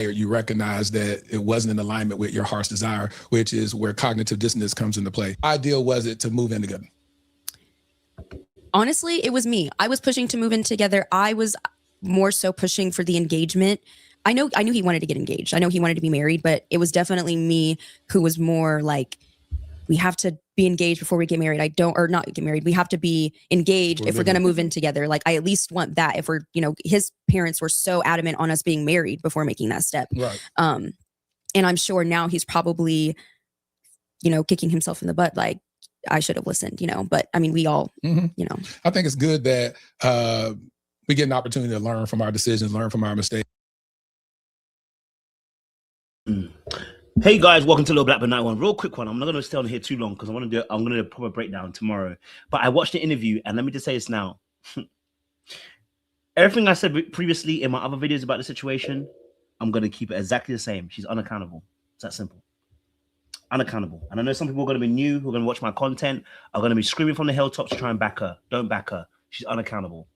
you recognize that it wasn't in alignment with your heart's desire, which is where cognitive dissonance comes into play. How ideal was it to move in together? Honestly, it was me. I was pushing to move in together. I was more so pushing for the engagement. I knew he wanted to get engaged. I know he wanted to be married, but it was definitely me who was more like, we have to be engaged before we get married. Or not get married. We have to be engaged if we're going to move in together. Like, I at least want that. If we're, his parents were so adamant on us being married before making that step. Right. And I'm sure now he's probably, kicking himself in the butt. Like, I should have listened, but I mean, we all, I think it's good that we get an opportunity to learn from our decisions, learn from our mistakes. Hey guys, welcome to Little Black But Night One. Real quick one. I'm not going to stay on here too long because I'm going to do a proper breakdown tomorrow. But I watched the interview, and let me just say this now. Everything I said previously in my other videos about the situation, I'm going to keep it exactly the same. She's unaccountable. It's that simple. Unaccountable. And I know some people are going to be new who are going to watch my content, are going to be screaming from the hilltops to try and back her. Don't back her. She's unaccountable.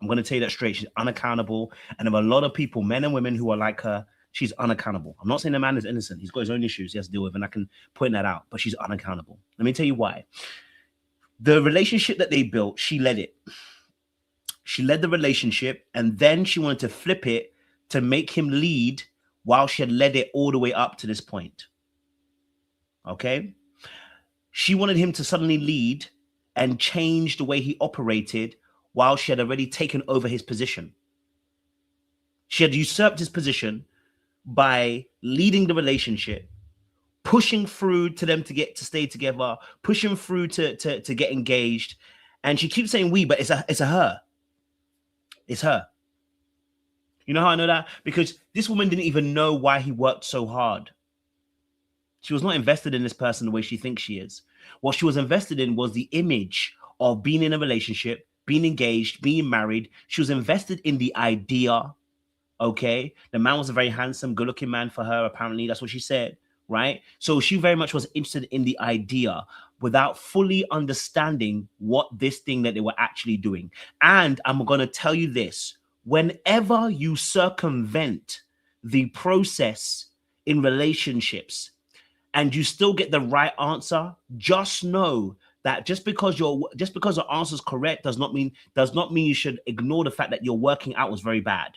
I'm going to tell you that straight. She's unaccountable. And there are a lot of people, men and women, who are like her. She's unaccountable. I'm not saying the man is innocent. He's got his own issues he has to deal with, and I can point that out. But she's unaccountable. Let me tell you why. The relationship that they built, she led it. She led the relationship, and then she wanted to flip it to make him lead while she had led it all the way up to this point. Okay? She wanted him to suddenly lead and change the way he operated while she had already taken over his position. She had usurped his position by leading the relationship, pushing through to them to stay together, pushing through to get engaged. And she keeps saying we, but it's a her. It's her. You know how I know that? Because this woman didn't even know why he worked so hard. She was not invested in this person the way she thinks she is. What she was invested in was the image of being in a relationship, being engaged, being married. She was invested in the idea. Okay, the man was a very handsome, good-looking man for her. Apparently, that's what she said, right? So she very much was interested in the idea without fully understanding what this thing that they were actually doing. And I'm going to tell you this: whenever you circumvent the process in relationships and you still get the right answer, just know that just because the answer is correct does not mean you should ignore the fact that your working out was very bad.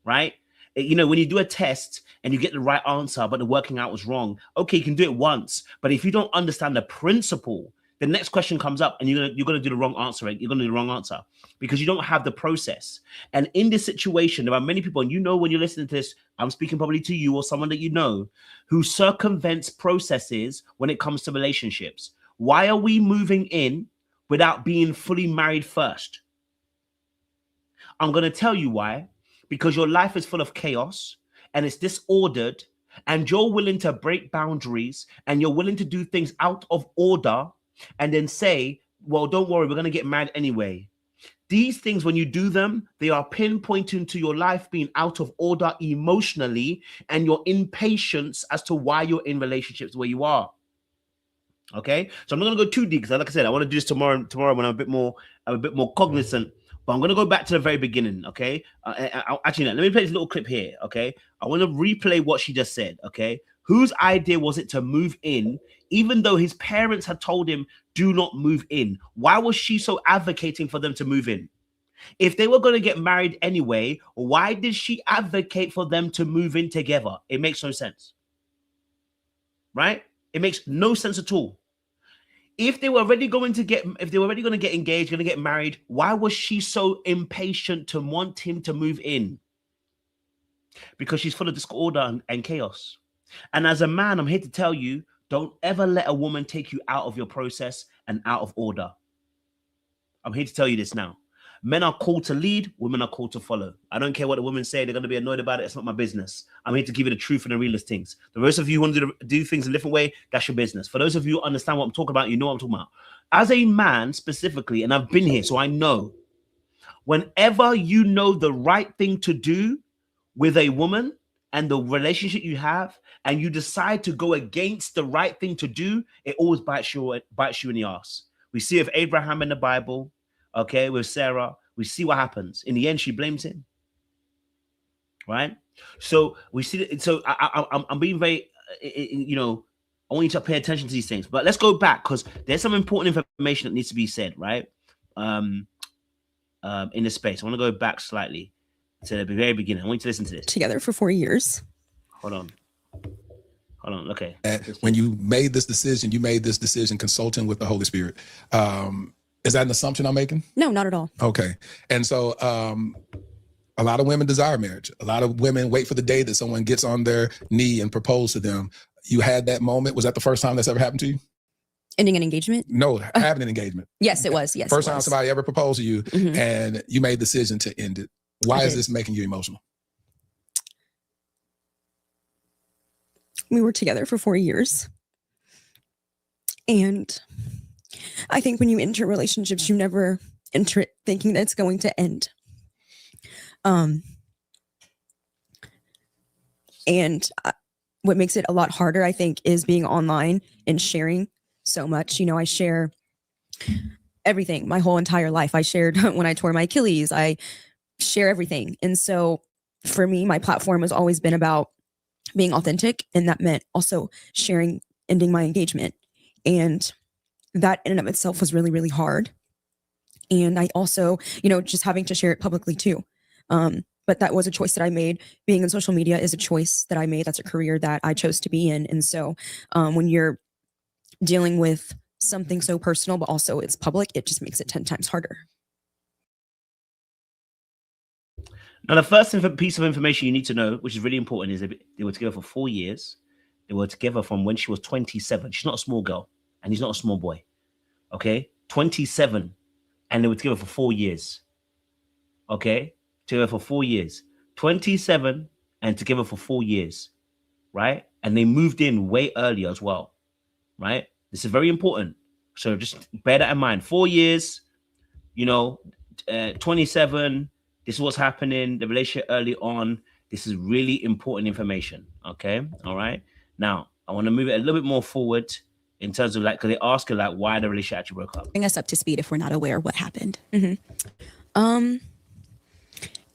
Right? When you do a test and you get the right answer, but the working out was wrong, okay, you can do it once. But if you don't understand the principle, the next question comes up and you're gonna do the wrong answer. Right? You're gonna do the wrong answer because you don't have the process. And in this situation, there are many people, and when you're listening to this, I'm speaking probably to you or someone that you know, who circumvents processes when it comes to relationships. Why are we moving in without being fully married first? I'm gonna tell you why. Because your life is full of chaos and it's disordered, and you're willing to break boundaries and you're willing to do things out of order and then say, well, don't worry, we're going to get married anyway. These things, when you do them, they are pinpointing to your life being out of order emotionally and your impatience as to why you're in relationships where you are. Okay, so I'm not going to go too deep because, like I said, I want to do this tomorrow when I'm a bit more cognizant. But I'm going to go back to the very beginning, okay? Actually, no, let me play this little clip here, okay? I want to replay what she just said, okay? Whose idea was it to move in, even though his parents had told him, do not move in? Why was she so advocating for them to move in? If they were going to get married anyway, why did she advocate for them to move in together? It makes no sense, right? It makes no sense at all. If they were already going to get engaged, going to get married, why was she so impatient to want him to move in? Because she's full of disorder and chaos. And as a man, I'm here to tell you, don't ever let a woman take you out of your process and out of order. I'm here to tell you this now. Men are called to lead, women are called to follow. I don't care what the women say. They're going to be annoyed about it. It's not my business. I'm here to give you the truth and the realest things. The rest of you want to do things a different way, that's your business. For those of you who understand what I'm talking about, you know what I'm talking about. As a man specifically, and I've been here, so I know, whenever you know the right thing to do with a woman and the relationship you have, and you decide to go against the right thing to do, it always bites you in the ass. We see of Abraham in the Bible. Okay, with Sarah, we see what happens. In the end, she blames him, right? So we see that. So I'm being very, you know, I want you to pay attention to these things. But let's go back because there's some important information that needs to be said, right? In the space. I want to go back slightly to the very beginning. I want you to listen to this. Together for 4 years. Hold on. Okay. When you made this decision, consulting with the Holy Spirit. Is that an assumption I'm making? No, not at all. Okay. And so a lot of women desire marriage. A lot of women wait for the day that someone gets on their knee and propose to them. You had that moment. Was that the first time that's ever happened to you? Ending an engagement? No, having an engagement. Yes, it was. Yes. First time somebody ever proposed to you and you made the decision to end it. Why is this making you emotional? We were together for 4 years. And I think when you enter relationships, you never enter it thinking that it's going to end. What makes it a lot harder, I think, is being online and sharing so much. You know, I share everything, my whole entire life. I shared when I tore my Achilles, I share everything. And so for me, my platform has always been about being authentic. And that meant also sharing, ending my engagement. And that in and of itself was really, really hard. And I also, you know, just having to share it publicly too. But that was a choice that I made. Being in social media is a choice that I made. That's a career that I chose to be in. And so when you're dealing with something so personal, but also it's public, it just makes it 10 times harder. Now, the first piece of information you need to know, which is really important, is they were together for 4 years. They were together from when she was 27. She's not a small girl, and he's not a small boy. Okay? 27. And they were together for 4 years. Okay? Together for 4 years. 27 and together for 4 years. Right? And they moved in way earlier as well. Right? This is very important. So just bear that in mind. 4 years, you know, 27. This is what's happening, the relationship early on. This is really important information. Okay. All right. Now, I want to move it a little bit more forward in terms of like, because they ask her like why the relationship actually broke up. Bring us up to speed if we're not aware of what happened.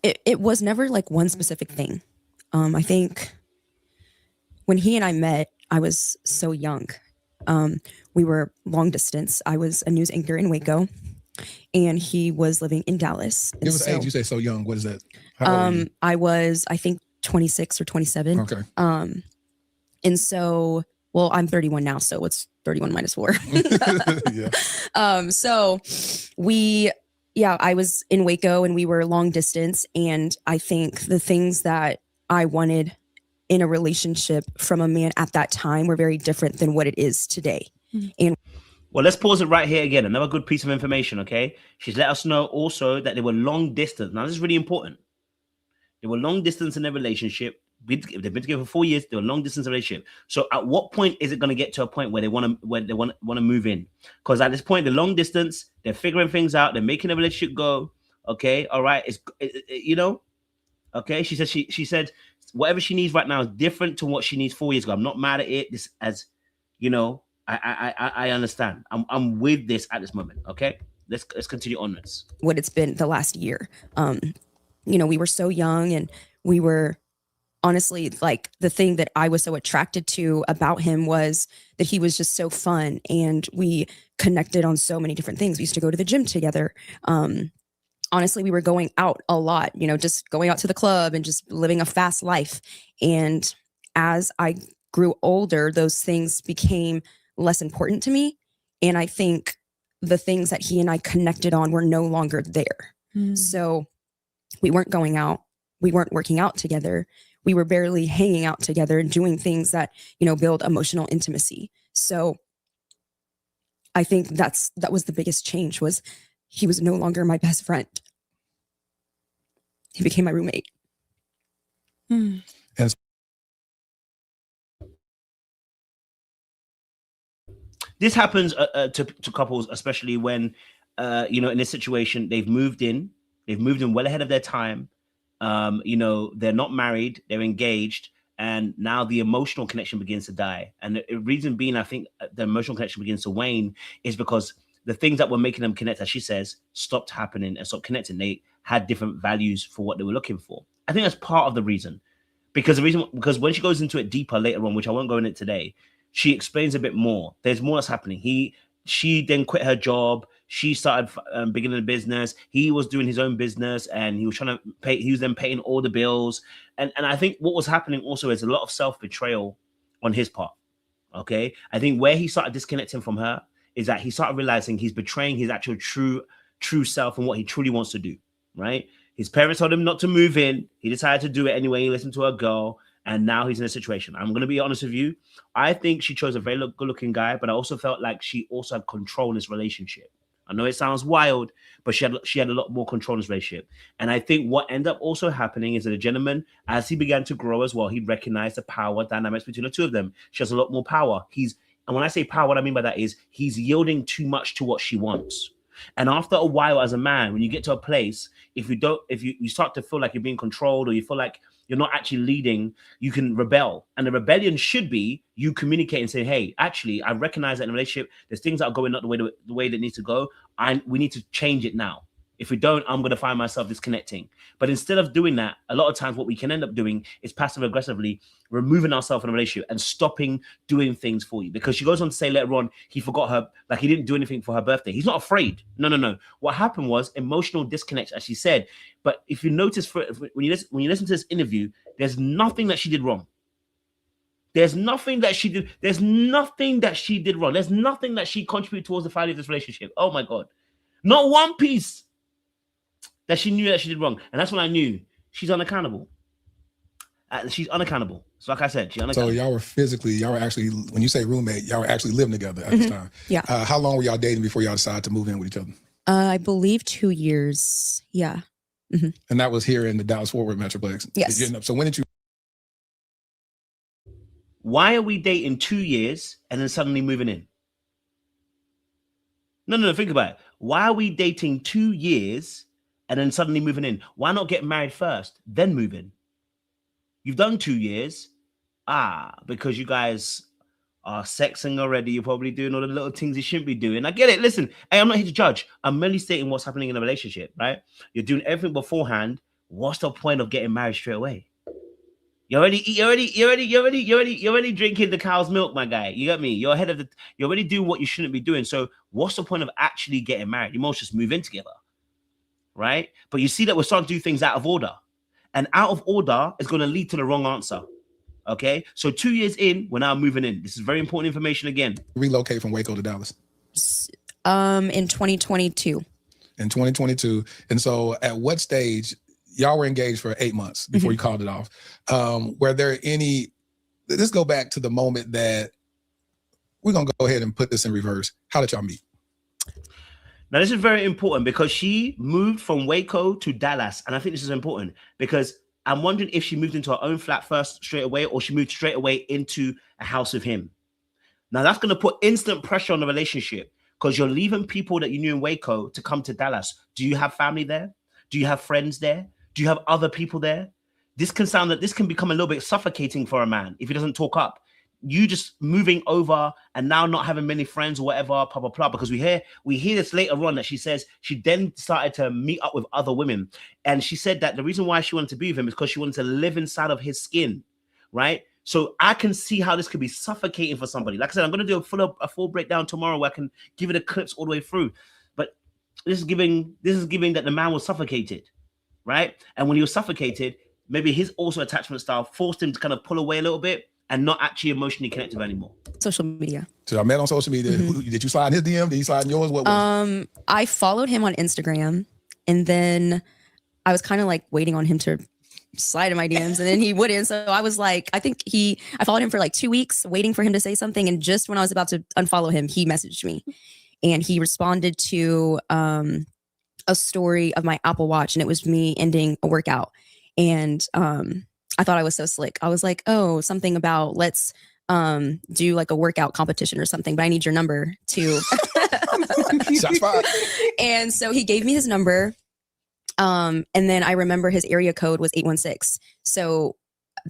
It was never like one specific thing. I think when he and I met, I was so young. We were long distance. I was a news anchor in Waco, and he was living in Dallas. Give us age. You say so young. What is that? How old are you? I was, I think, 26 or 27. Okay. And so, well, I'm 31 now, so it's 31 minus 4. Yeah. So I was in Waco and we were long distance. And I think the things that I wanted in a relationship from a man at that time were very different than what it is today. And well, let's pause it right here again. Another good piece of information, okay? She's let us know also that they were long distance. Now, this is really important. They were long distance in their relationship. They've been together for 4 years. They were long distance relationship. So at what point is it going to get to a point where they want to move in? Because at this point, the long distance, they're figuring things out. They're making the relationship go. Okay, all right. You know, okay. She said whatever she needs right now is different to what she needs 4 years ago. I'm not mad at it. This, as you know, I understand. I'm with this at this moment. Okay, let's continue onwards. What it's been the last year. You know, we were so young, and we were honestly like the thing that I was so attracted to about him was that he was just so fun, and we connected on so many different things. We used to go to the gym together. Honestly, we were going out a lot. You know, just going out to the club and just living a fast life. And as I grew older, those things became less important to me. And I think the things that he and I connected on were no longer there. So we weren't going out. We weren't working out together. We were barely hanging out together and doing things that, you know, build emotional intimacy. So I think that was the biggest change, was he was no longer my best friend. He became my roommate. This happens to couples, especially when, you know, in this situation, they've moved in well ahead of their time. You know, they're not married, they're engaged, and now the emotional connection begins to die. And the reason being, I think the emotional connection begins to wane is because the things that were making them connect, as she says, stopped happening and stopped connecting. They had different values for what they were looking for. I think that's part of the reason. Because when she goes into it deeper later on, which I won't go in it today, she explains a bit more. There's more that's happening. She then quit her job. She started beginning a business. He was doing his own business, and he was trying to pay. He was then paying all the bills, and I think what was happening also is a lot of self-betrayal on his part. Okay, I think where he started disconnecting from her is that he started realizing he's betraying his actual true self and what he truly wants to do. Right? His parents told him not to move in. He decided to do it anyway. He listened to a girl, and now he's in a situation. I'm going to be honest with you. I think she chose a very good-looking guy, but I also felt like she also had control in this relationship. I know it sounds wild, but she had a lot more control in this relationship. And I think what ended up also happening is that the gentleman, as he began to grow as well, he recognized the power dynamics between the two of them. She has a lot more power. And when I say power, what I mean by that is he's yielding too much to what she wants. And after a while, as a man, when you get to a place, if you start to feel like you're being controlled, or you feel like you're not actually leading, you can rebel. And the rebellion should be you communicate and say, hey, actually, I recognize that in a relationship, there's things that are going not the way that needs to go. And we need to change it now. If we don't, I'm going to find myself disconnecting. But instead of doing that, a lot of times what we can end up doing is passive aggressively removing ourselves from a relationship and stopping doing things for you. Because she goes on to say later on, he forgot her, like he didn't do anything for her birthday. He's not afraid. No. What happened was emotional disconnect, as she said. But if you notice, when you listen to this interview, there's nothing that she did wrong. There's nothing that she did. There's nothing that she did wrong. There's nothing that she contributed towards the failure of this relationship. Oh my God. Not one piece that she knew that she did wrong. And that's when I knew she's unaccountable. She's unaccountable. So like I said, she's unaccountable. So y'all were actually, when you say roommate, y'all were actually living together at this time. Yeah. How long were y'all dating before y'all decided to move in with each other? I believe 2 years. Yeah. Mm-hmm. And that was here in the Dallas-Fort Worth Metroplex. Yes. So when did you? Why are we dating 2 years and then suddenly moving in? No, think about it. Why are we dating 2 years and then suddenly moving in? Why not get married first, then move in? You've done 2 years. Because you guys are sexing already. You're probably doing all the little things you shouldn't be doing. I get it. Listen, hey, I'm not here to judge. I'm merely stating what's happening in a relationship, right? You're doing everything beforehand. What's the point of getting married straight away? You're already drinking the cow's milk, my guy. You got me? You're already doing what you shouldn't be doing. So what's the point of actually getting married? You must just move in together, right? But you see that we're starting to do things out of order. And out of order is going to lead to the wrong answer. Okay? So 2 years in, we're now moving in. This is very important information again. Relocate from Waco to Dallas? In 2022. In 2022. And so at what stage, y'all were engaged for 8 months before you called it off. Were there any, let's go back to the moment that, we're going to go ahead and put this in reverse. How did y'all meet? Now, this is very important because she moved from Waco to Dallas. And I think this is important because I'm wondering if she moved into her own flat first straight away, or she moved straight away into a house with him. Now, that's going to put instant pressure on the relationship because you're leaving people that you knew in Waco to come to Dallas. Do you have family there? Do you have friends there? Do you have other people there? This can become a little bit suffocating for a man if he doesn't talk up. You just moving over and now not having many friends or whatever, blah, blah, blah. Because we hear this later on that she says she then started to meet up with other women. And she said that the reason why she wanted to be with him is because she wanted to live inside of his skin, right? So I can see how this could be suffocating for somebody. Like I said, I'm going to do a full breakdown tomorrow where I can give it the clips all the way through. But this is giving that the man was suffocated, right? And when he was suffocated, maybe his also attachment style forced him to kind of pull away a little bit and not actually emotionally connected anymore. Social media. So I met on social media. Did you slide in his DM? Did he slide in yours? What was I followed him on Instagram, and then I was kind of like waiting on him to slide in my DMs, and then he wouldn't. So I was like, I followed him for like 2 weeks, waiting for him to say something. And just when I was about to unfollow him, he messaged me, and he responded to a story of my Apple Watch, and it was me ending a workout. And I thought I was so slick. I was like, oh, something about let's do like a workout competition or something, but I need your number to. Shots fired. And so he gave me his number. And then I remember his area code was 816. So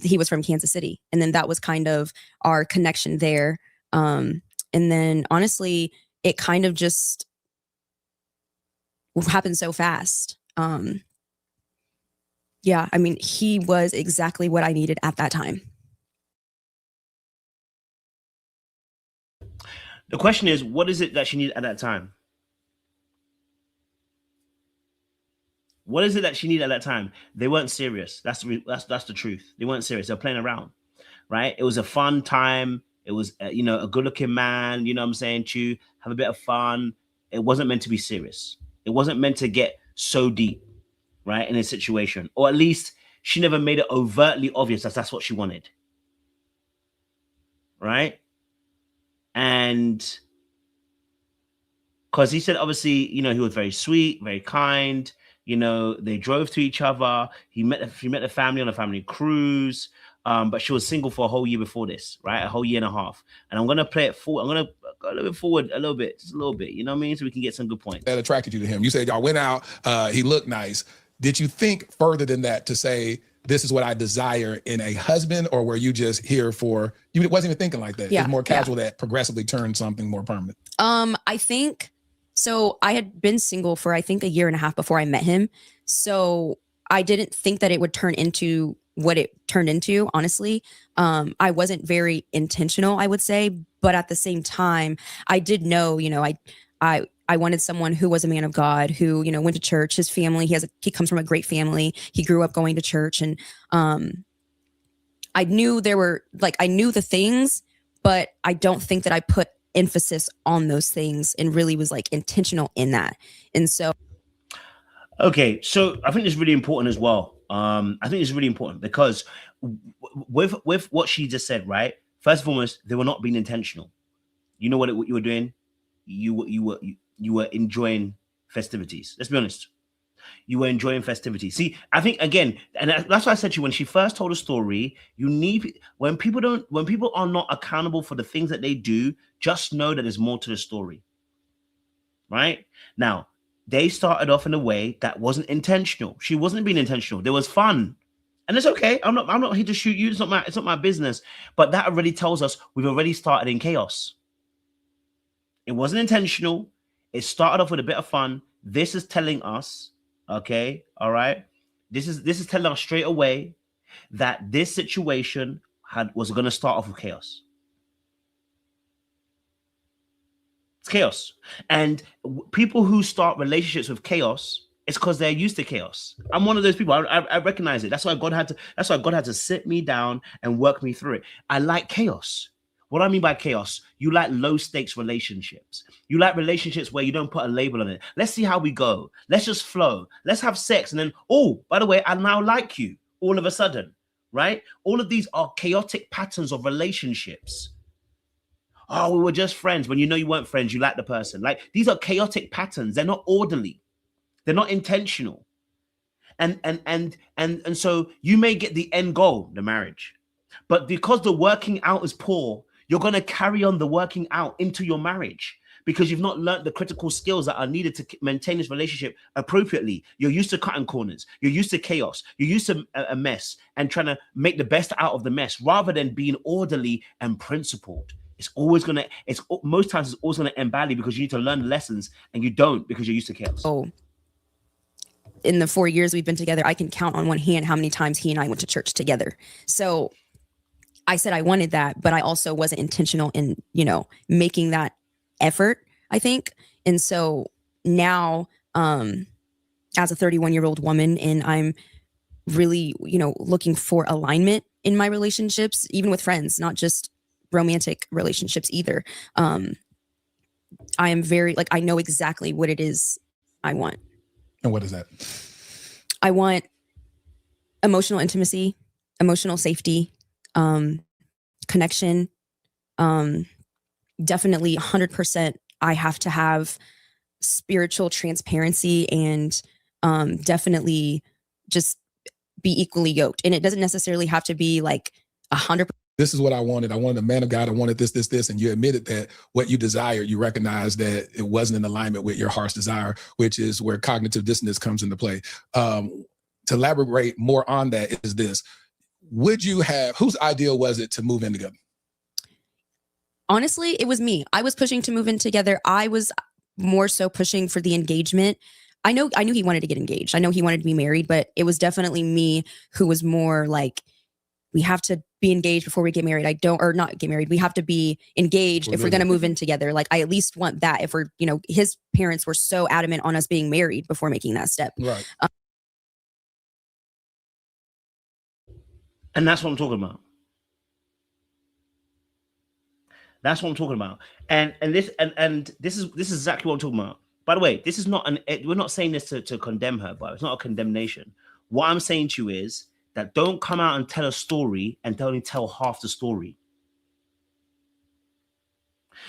he was from Kansas City. And then that was kind of our connection there. And then honestly, it kind of just happened so fast. Yeah, I mean, he was exactly what I needed at that time. The question is, what is it that she needed at that time? What is it that she needed at that time? They weren't serious. That's the truth. They weren't serious. They're playing around, right? It was a fun time. It was, you know, a good-looking man. You know what I'm saying? To have a bit of fun. It wasn't meant to be serious. It wasn't meant to get so deep, right, in a situation. Or at least she never made it overtly obvious that that's what she wanted, right? And because he said, obviously, you know, he was very sweet, very kind. You know, they drove to each other. He met the family on a family cruise. But she was single for a whole year before this, right? A whole year and a half. And I'm gonna play it forward. I'm gonna go a little bit forward, a little bit, just a little bit. You know what I mean? So we can get some good points. That attracted you to him. You said y'all went out. He looked nice. Did you think further than that to say this is what I desire in a husband, or were you just here for? You wasn't even thinking like that. Yeah, It's more casual that progressively turned something more permanent. I think so. I had been single for I think a year and a half before I met him, so I didn't think that it would turn into what it turned into. Honestly, I wasn't very intentional, I would say, but at the same time, I did know, you know, I wanted someone who was a man of God, who, you know, went to church. His family, he comes from a great family. He grew up going to church, and I knew I knew the things, but I don't think that I put emphasis on those things and really was like intentional in that. And so, okay, so I think it's really important as well. I think it's really important because with what she just said, right? First and foremost, they were not being intentional. You know what you were doing? You were enjoying festivities. Let's be honest. You were enjoying festivities. See, I think again, and that's why I said to you when she first told a story, you need when people are not accountable for the things that they do, just know that there's more to the story. Right? Now, they started off in a way that wasn't intentional. She wasn't being intentional. There was fun. And it's okay. I'm not here to shoot you. It's not my business. But that already tells us we've already started in chaos. It wasn't intentional. It started off with a bit of fun. This is telling us, okay, all right. This is telling us straight away that this situation was going to start off with chaos. It's chaos. And people who start relationships with chaos, it's because they're used to chaos. I'm one of those people. I recognize it. That's why God had to sit me down and work me through it. I like chaos. What I mean by chaos, you like low stakes relationships. You like relationships where you don't put a label on it. Let's see how we go. Let's just flow. Let's have sex. And then, oh, by the way, I now like you all of a sudden, right? All of these are chaotic patterns of relationships. Oh, we were just friends. When you know you weren't friends, you like the person. Like, these are chaotic patterns. They're not orderly. They're not intentional. And so you may get the end goal, the marriage. But because the working out is poor, you're going to carry on the working out into your marriage because you've not learned the critical skills that are needed to maintain this relationship appropriately. You're used to cutting corners. You're used to chaos. You're used to a mess and trying to make the best out of the mess rather than being orderly and principled. Most times it's always going to end badly because you need to learn the lessons and you don't because you're used to chaos. oh, in the 4 years we've been together, I can count on one hand how many times he and I went to church together. So I said I wanted that, but I also wasn't intentional in, you know, making that effort, I think. And so now, as a 31-year-old woman, and I'm really, you know, looking for alignment in my relationships, even with friends, not just romantic relationships either. I am very, I know exactly what it is I want. And what is that? I want emotional intimacy, emotional safety, connection. Definitely 100%. I have to have spiritual transparency and definitely just be equally yoked. And it doesn't necessarily have to be like 100%. This is what I wanted. I wanted a man of God. I wanted this. And you admitted that what you desired, you recognized that it wasn't in alignment with your heart's desire, which is where cognitive dissonance comes into play. To elaborate more on that is this. Whose idea was it to move in together? Honestly, it was me. I was pushing to move in together. I was more so pushing for the engagement. I knew he wanted to get engaged. I know he wanted to be married, but it was definitely me who was more like, we have to be engaged before we get married. Or not get married. We have to be engaged if we're going to move in together. Like, I at least want that if we're, his parents were so adamant on us being married before making that step. Right. And that's what I'm talking about. That's what I'm talking about. And this is exactly what I'm talking about. By the way, this is not we're not saying this to condemn her, but it's not a condemnation. What I'm saying to you is that don't come out and tell a story and only tell half the story.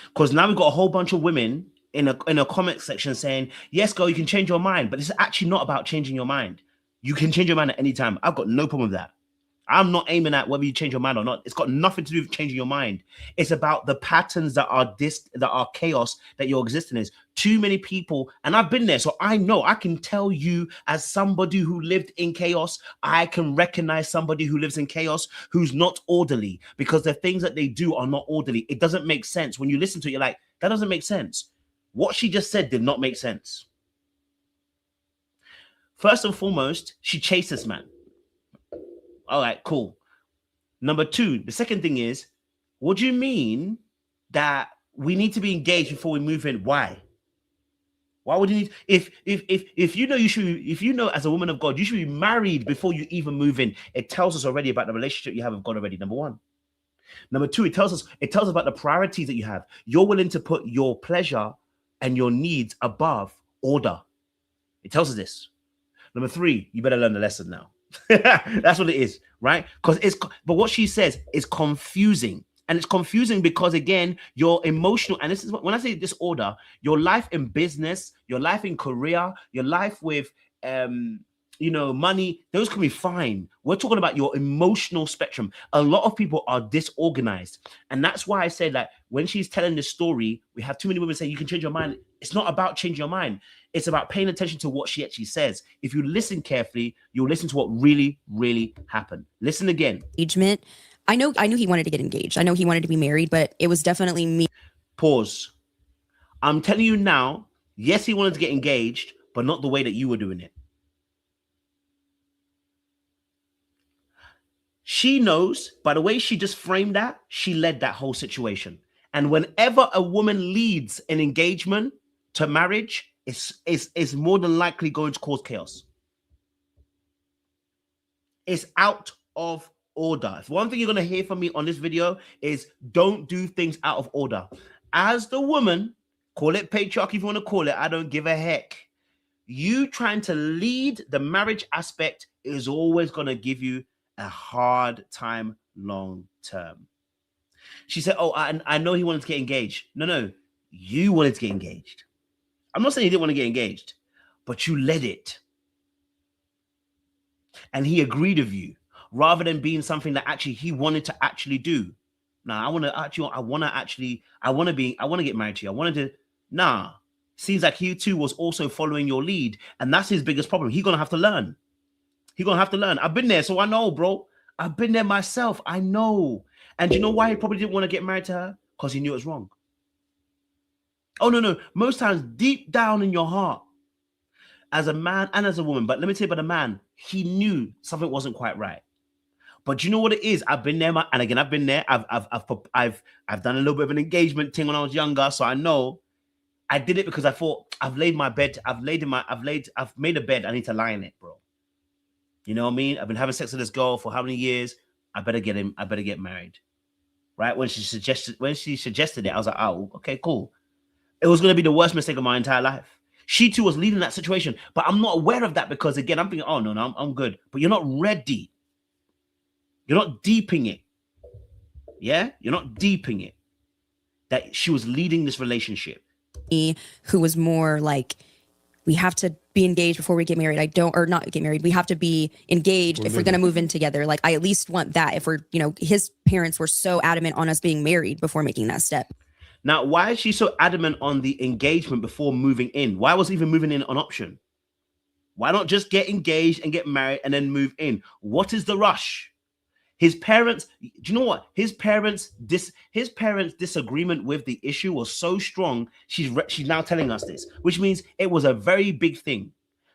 Because now we've got a whole bunch of women in a comment section saying, yes, girl, you can change your mind. But this is actually not about changing your mind. You can change your mind at any time. I've got no problem with that. I'm not aiming at whether you change your mind or not. It's got nothing to do with changing your mind. It's about the patterns that are chaos that you're existing in. Too many people, and I've been there, so I know. I can tell you, as somebody who lived in chaos, I can recognize somebody who lives in chaos who's not orderly, because the things that they do are not orderly. It doesn't make sense. When you listen to it, you're like, that doesn't make sense. What she just said did not make sense. First and foremost, she chased this man. All right, cool. Number two, the second thing is, what do you mean that we need to be engaged before we move in? Why? Why would you need, if you know as a woman of God, you should be married before you even move in. It tells us already about the relationship you have with God already, number one. Number two, it tells us about the priorities that you have. You're willing to put your pleasure and your needs above order. It tells us this. Number three, you better learn the lesson now. That's what it is, right? But what she says is confusing, and it's confusing because, again, your emotional, and this is when I say disorder, your life in business, your life in career, your life with money, those can be fine. We're talking about your emotional spectrum. A lot of people are disorganized, and that's why I said that when she's telling this story, we have too many women saying you can change your mind. It's not about changing your mind. It's about paying attention to what she actually says. If you listen carefully, you'll listen to what really, really happened. Listen again. Engagement. I knew he wanted to get engaged. I know he wanted to be married, but it was definitely me. Pause. I'm telling you now, yes, he wanted to get engaged, but not the way that you were doing it. She knows, by the way she just framed that, she led that whole situation. And whenever a woman leads an engagement to marriage, it's more than likely going to cause chaos. It's out of order. If one thing you're going to hear from me on this video is don't do things out of order. As the woman, call it patriarchy if you want to call it, I don't give a heck. You trying to lead the marriage aspect is always going to give you a hard time long term. She said, oh, I know he wanted to get engaged. No, you wanted to get engaged. I'm not saying he didn't want to get engaged, but you led it. And he agreed with you rather than being something that actually he wanted to actually do. Now, I want to get married to you. Seems like he too was also following your lead. And that's his biggest problem. He's going to have to learn. I've been there, so I know, bro. I've been there myself. I know. And you know why he probably didn't want to get married to her? Because he knew it was wrong. Oh, no. Most times, deep down in your heart, as a man and as a woman, but let me tell you about the man, he knew something wasn't quite right. But you know what it is? I've been there, and again, I've been there. I've done a little bit of an engagement thing when I was younger, so I know. I did it because I thought I've made a bed. I need to lie in it, bro. You know what I mean? I've been having sex with this girl for how many years? I better get married. Right? When she suggested it, I was like, oh, okay, cool. It was going to be the worst mistake of my entire life. She too was leading that situation, but I'm not aware of that because, again, I'm thinking, oh, no, I'm good. But you're not ready. You're not deeping it. Yeah? You're not deeping it. That she was leading this relationship. Who was more like, we have to be engaged before we get married. Not get married. We have to be engaged if we're going to move in together. Like, I at least want that if we're, his parents were so adamant on us being married before making that step. Now, why is she so adamant on the engagement before moving in? Why was even moving in an option? Why not just get engaged and get married and then move in? What is the rush? His parents, do you know what? His parents' disagreement with the issue was so strong. She's now telling us this, which means it was a very big thing.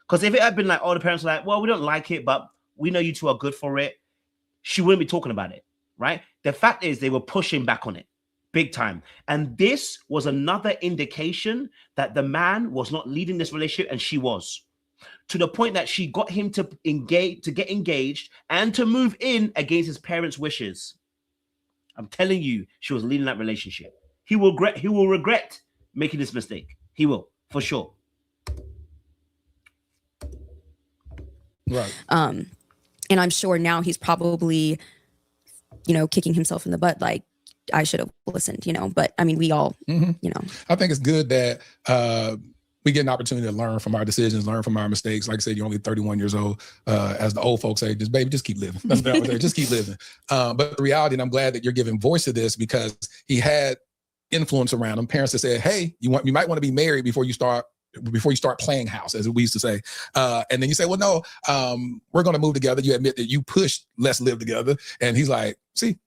Because if it had been like, oh, the parents were like, well, we don't like it, but we know you two are good for it, she wouldn't be talking about it, right? The fact is they were pushing back on it big time. And this was another indication that the man was not leading this relationship and she was. To the point that she got him to get engaged and to move in against his parents' wishes. I'm telling you, she was leading that relationship. He will regret making this mistake. He will, for sure. Right. And I'm sure now he's probably, kicking himself in the butt, like, I should have listened, but I mean, we all, I think it's good that we get an opportunity to learn from our decisions, learn from our mistakes. Like I said, you're only 31 years old. As the old folks say, just keep living. That's what I would say, just keep living. But the reality, and I'm glad that you're giving voice to this, because he had influence around him. Parents that said, hey, you might want to be married before you start playing house, as we used to say. And then you say, well, no, we're going to move together. You admit that you pushed, let's live together. And he's like, see.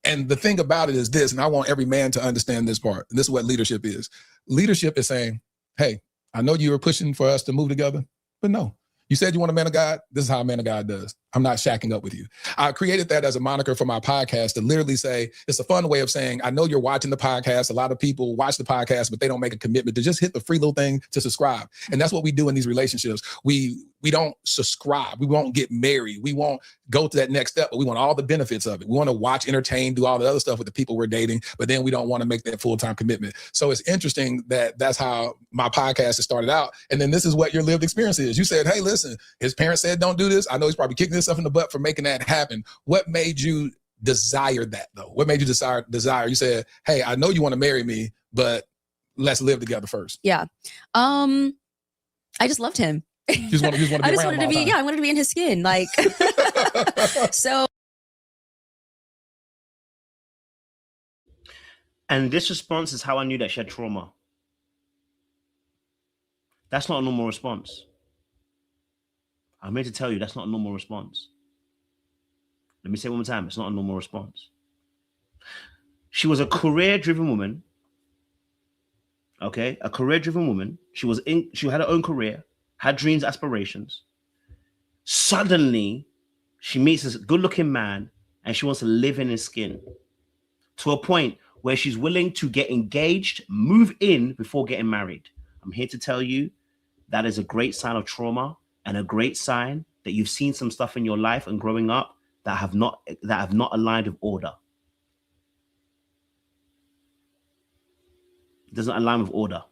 And the thing about it is this, and I want every man to understand this part. And this is what leadership is. Leadership is saying, hey, I know you were pushing for us to move together, but no. You said you want a man of God. This is how a man of God does. I'm not shacking up with you. I created that as a moniker for my podcast to literally say, it's a fun way of saying, I know you're watching the podcast. A lot of people watch the podcast, but they don't make a commitment to just hit the free little thing to subscribe. And that's what we do in these relationships. We don't subscribe. We won't get married. We won't go to that next step, but we want all the benefits of it. We want to watch, entertain, do all the other stuff with the people we're dating, but then we don't want to make that full-time commitment. So it's interesting that that's how my podcast has started out. And then this is what your lived experience is. You said, hey, listen, his parents said, don't do this. I know he's probably kicking himself in the butt for making that happen. What made you desire that though? What made you desire? You said, hey, I know you want to marry me, but let's live together first. Yeah. I just loved him. You just want to be I just around wanted to all be, the time. yeah, I wanted to be in his skin. Like, so. And this response is how I knew that she had trauma. That's not a normal response. I'm here to tell you that's not a normal response. Let me say it one more time. It's not a normal response. She was a career-driven woman. Okay, a career-driven woman. She had her own career, had dreams, aspirations. Suddenly, she meets this good-looking man and she wants to live in his skin to a point where she's willing to get engaged, move in before getting married. I'm here to tell you that is a great sign of trauma and a great sign that you've seen some stuff in your life and growing up that have not aligned with order. It doesn't align with order.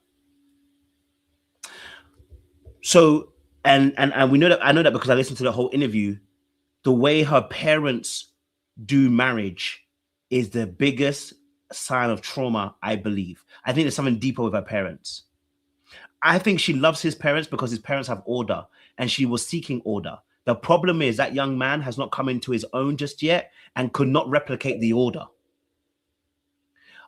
So, and we know that, I know that because I listened to the whole interview. The way her parents do marriage is the biggest sign of trauma, I believe. I think there's something deeper with her parents. I think she loves his parents because his parents have order and she was seeking order. The problem is that young man has not come into his own just yet and could not replicate the order.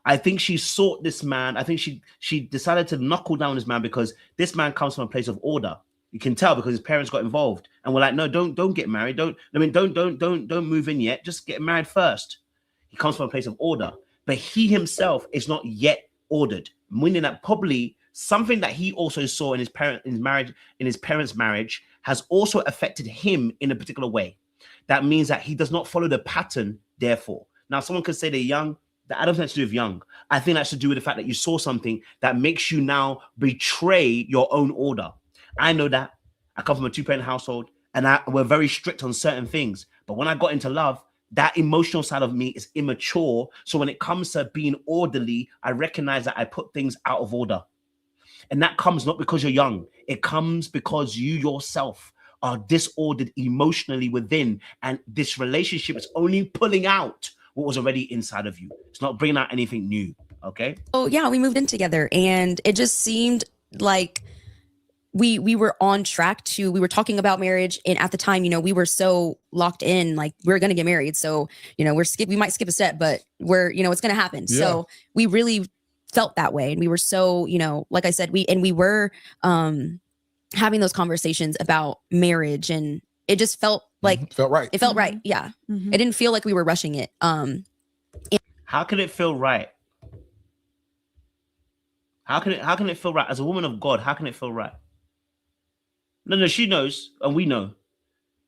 I think she sought this man. I think she decided to knuckle down this man because this man comes from a place of order. You can tell because his parents got involved and were like, no, don't get married. Don't move in yet. Just get married first. He comes from a place of order, but he himself is not yet ordered, meaning that probably something that he also saw in his parents' marriage has also affected him in a particular way. That means that he does not follow the pattern, therefore. Now, someone could say they're young. I don't think that's to do with young. I think that's to do with the fact that you saw something that makes you now betray your own order. I know that. I come from a two-parent household and we're very strict on certain things. But when I got into love, that emotional side of me is immature. So when it comes to being orderly, I recognize that I put things out of order. And that comes not because you're young. It comes because you yourself are disordered emotionally within. And this relationship is only pulling out what was already inside of you. It's not bringing out anything new. Okay. Oh yeah, we moved in together and it just seemed like we were on track to, we were talking about marriage. And at the time, we were so locked in, like we're going to get married. So, we might skip a step, but it's going to happen. Yeah. So we really felt that way. And we were so, like I said, we were having those conversations about marriage and it just felt like it felt right. It felt right. Yeah. Mm-hmm. It didn't feel like we were rushing it. How can it feel right? How can it feel right? As a woman of God, how can it feel right? No, she knows, and we know.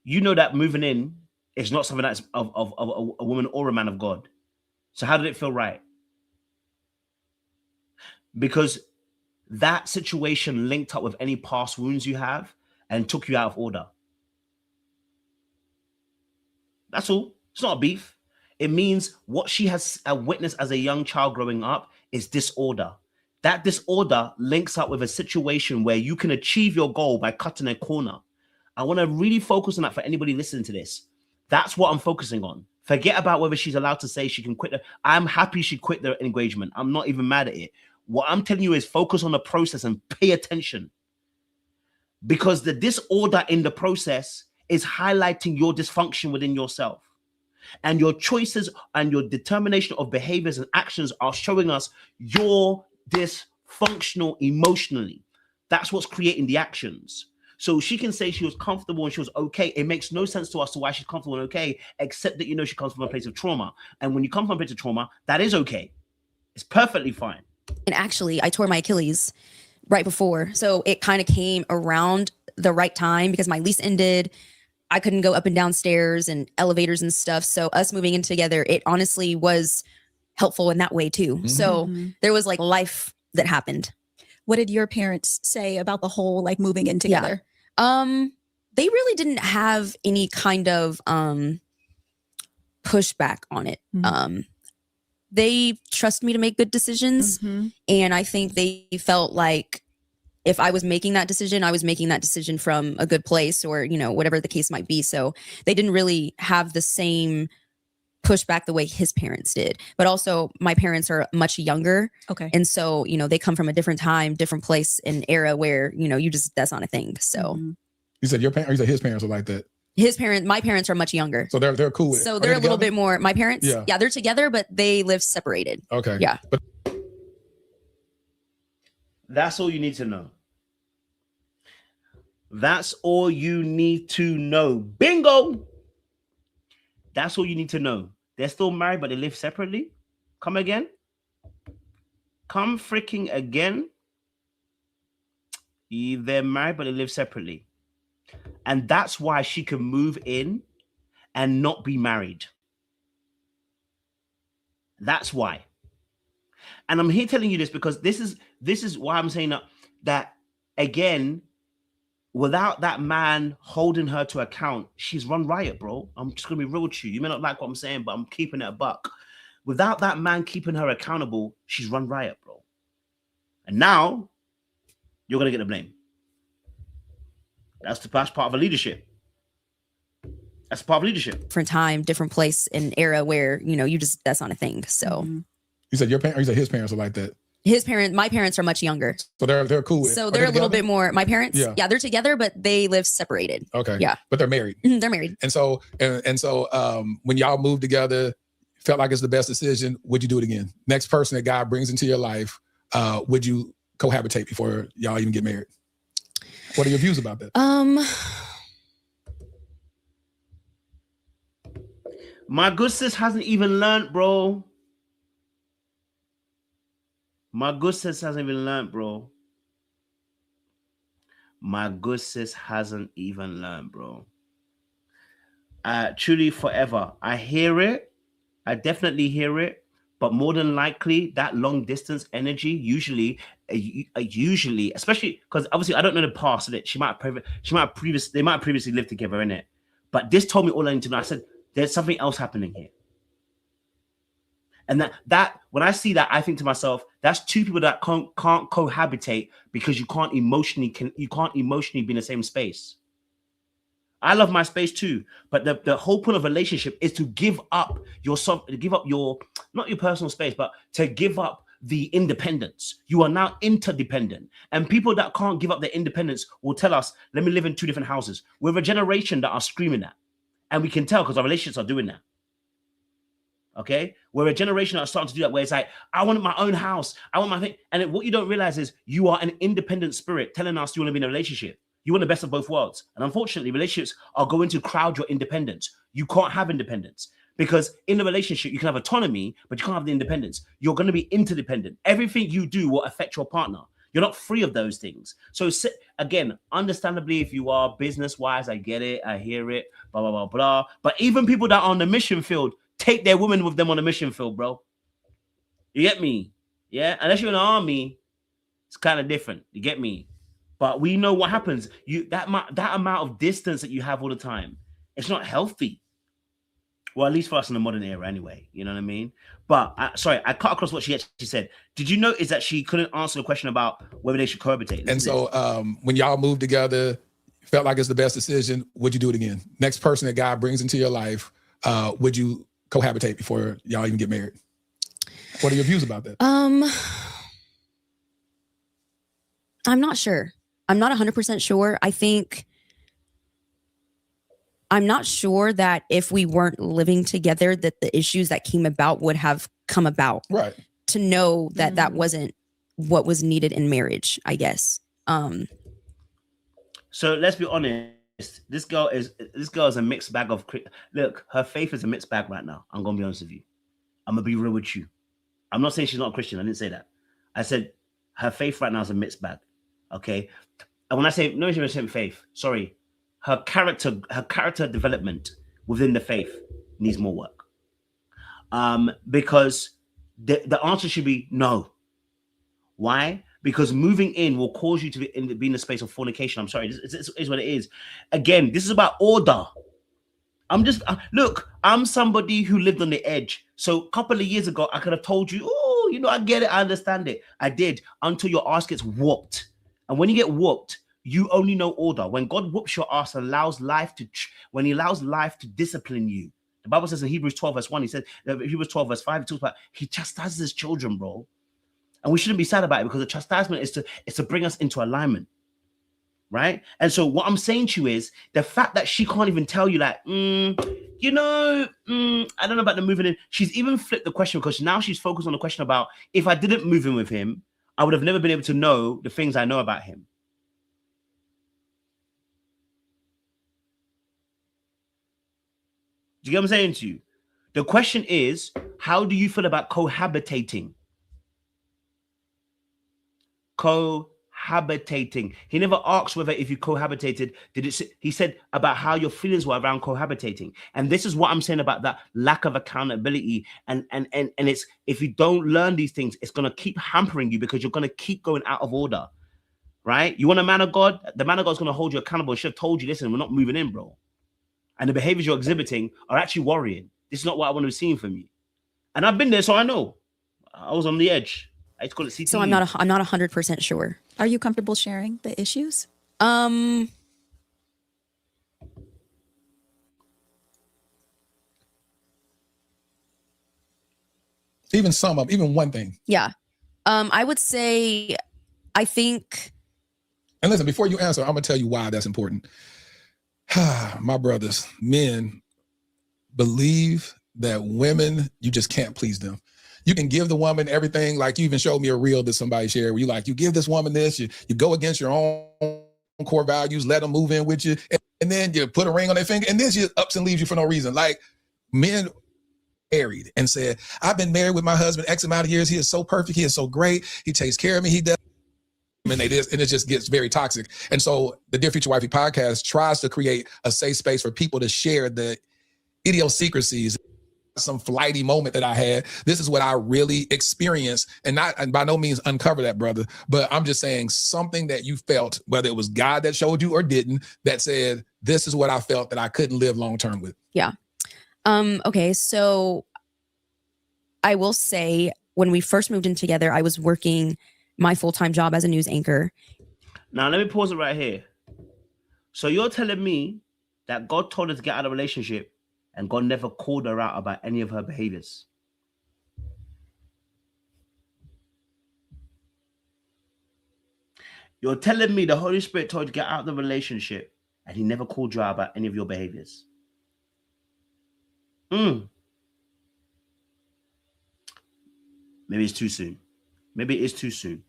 You know that moving in is not something that's of a woman or a man of God. So how did it feel right? Because that situation linked up with any past wounds you have and took you out of order. That's all. It's not a beef. It means what she has witnessed as a young child growing up is disorder. That disorder links up with a situation where you can achieve your goal by cutting a corner. I want to really focus on that for anybody listening to this. That's what I'm focusing on. Forget about whether she's allowed to say she can quit. I'm happy she quit the engagement. I'm not even mad at it. What I'm telling you is focus on the process and pay attention. Because the disorder in the process is highlighting your dysfunction within yourself. And your choices and your determination of behaviors and actions are showing us you're dysfunctional emotionally. That's what's creating the actions. So she can say she was comfortable and she was okay. It makes no sense to us to why she's comfortable and okay, except that you know she comes from a place of trauma. And when you come from a place of trauma, that is okay. It's perfectly fine. And actually, I tore my Achilles right before. So it kind of came around the right time because my lease ended. I couldn't go up and down stairs and elevators and stuff. So us moving in together, it honestly was helpful in that way too. Mm-hmm. So there was like life that happened. What did your parents say about the whole like moving in together? They really didn't have any kind of pushback on it. Mm-hmm. They trust me to make good decisions. Mm-hmm. And I think they felt like if I was making that decision, I was making that decision from a good place or, you know, whatever the case might be. So they didn't really have the same pushback the way his parents did. But also my parents are much younger. Okay. And so, you know, they come from a different time, different place and era where, you know, that's not a thing. So You said your parents, you said his parents are like that. My parents are much younger. So they're cool with it. So they're a little bit more, my parents, Yeah. they're together, but they live separated. Okay. Yeah. But That's all you need to know. That's all you need to know. Bingo! That's all you need to know. They're still married, but they live separately. Come again? Come freaking again? They're married, but they live separately. And that's why she can move in and not be married. That's why. And I'm here telling you this because this is why I'm saying that again, without that man holding her to account, she's run riot, bro. I'm just gonna be real with you. You may not like what I'm saying, but I'm keeping it a buck. Without that man keeping her accountable, she's run riot, bro. And now you're gonna get the blame. That's part of a leadership. That's part of leadership. Different time, different place and era where, you know, that's not a thing. So you said his parents are like that. My parents are much younger. So they're cool with it. So they're a little bit more, my parents, Yeah. they're together, but they live separated. Okay. Yeah. But they're married. They're married. And so when y'all moved together, felt like it's the best decision, would you do it again? Next person that God brings into your life, would you cohabitate before y'all even get married? What are your views about that? My good sis hasn't even learned, bro. My good sis hasn't even learned, bro. My good sis hasn't even learned, bro. Truly forever. I hear it. I definitely hear it. But more than likely, that long distance energy, usually, especially because obviously I don't know the past of it. They might have previously lived together, innit? But this told me all I need to know. I said, there's something else happening here. And that when I see that, I think to myself, that's two people that can't cohabitate because you can't emotionally be in the same space. I love my space too, but the whole point of a relationship is to give up yourself, to give up not your personal space, but to give up the independence. You are now interdependent. And people that can't give up their independence will tell us, let me live in two different houses. We're a generation that are screaming that. And we can tell because our relationships are doing that. Okay? We're a generation that are starting to do that where it's like, I want my own house. I want my thing. And what you don't realize is you are an independent spirit telling us you want to be in a relationship. You want the best of both worlds. And unfortunately, relationships are going to crowd your independence. You can't have independence because in a relationship, you can have autonomy, but you can't have the independence. You're going to be interdependent. Everything you do will affect your partner. You're not free of those things. So again, understandably, if you are business-wise, I get it, I hear it, blah, blah, blah, blah. But even people that are on the mission field, take their women with them on the mission field, bro. You get me? Yeah? Unless you're in the army, it's kind of different. You get me? But we know what happens. That amount of distance that you have all the time, it's not healthy. Well, at least for us in the modern era anyway. You know what I mean? But, sorry, I cut across what she actually said. Did you notice that she couldn't answer the question about whether they should cohabitate? And so when y'all moved together, felt like it's the best decision, would you do it again? Next person that God brings into your life, would you cohabitate before y'all even get married? What are your views about that? I'm not sure. I'm not 100% sure. I'm not sure that if we weren't living together, that the issues that came about would have come about. Right. To know that that wasn't what was needed in marriage, I guess. So let's be honest. This girl is a mixed bag of. Look, her faith is a mixed bag right now. I'm gonna be honest with you. I'm gonna be real with you. I'm not saying she's not a Christian. I didn't say that. I said her faith right now is a mixed bag. Okay. And when I say no, she saying faith. Sorry. Her character development within the faith needs more work. Because the answer should be no. Why? Because moving in will cause you to be in the space of fornication. I'm sorry, this is what it is. Again, this is about order. Look, I'm somebody who lived on the edge. So a couple of years ago, I could have told you, oh, you know, I get it, I understand it. I did, until your ass gets whooped. And when you get whooped, you only know order. When God whoops your ass and allows life to discipline you. The Bible says in Hebrews 12 verse 1, he said, Hebrews 12 verse 5, he talks about, he chastises his children, bro. And we shouldn't be sad about it, because the chastisement is to bring us into alignment. Right? And so what I'm saying to you is the fact that she can't even tell you, like, I don't know about the moving in. She's even flipped the question, because now she's focused on the question about, if I didn't move in with him, I would have never been able to know the things I know about him. Do you get what I'm saying to you? The question is, how do you feel about cohabitating? Cohabitating. He never asked whether if you cohabitated, he said about how your feelings were around cohabitating. And this is what I'm saying about that lack of accountability. And it's, if you don't learn these things, it's going to keep hampering you, because you're going to keep going out of order. Right? You want a man of God? The man of God's going to hold you accountable. Should have told you, listen, we're not moving in, bro. And the behaviors you're exhibiting are actually worrying. This is not what I want to be seeing from you. And I've been there, so I know. I was on the edge. I used to call it CTE. So I'm not 100% sure. Are you comfortable sharing the issues? Even one thing. Yeah. I would say, I think. And listen, before you answer, I'm gonna tell you why that's important. My brothers, men, believe that women, you just can't please them. You can give the woman everything. Like, you even showed me a reel that somebody shared where you give this woman this, you go against your own core values, let them move in with you, and then you put a ring on their finger, and then she ups and leaves you for no reason. Like, men married and said, I've been married with my husband X amount of years. He is so perfect. He is so great. He takes care of me. He does. And it just gets very toxic. And so the Dear Future Wifey podcast tries to create a safe space for people to share the idiosyncrasies. Some flighty moment that I had. This is what I really experienced, and by no means uncover that, brother. But I'm just saying something that you felt, whether it was God that showed you or didn't, that said, this is what I felt that I couldn't live long term with. Yeah. Okay. So I will say, when we first moved in together, I was working my full-time job as a news anchor. Now, let me pause it right here. So you're telling me that God told her to get out of a relationship, and God never called her out about any of her behaviors? You're telling me the Holy Spirit told you to get out of the relationship, and he never called you out about any of your behaviors? Maybe it's too soon. Maybe it is too soon.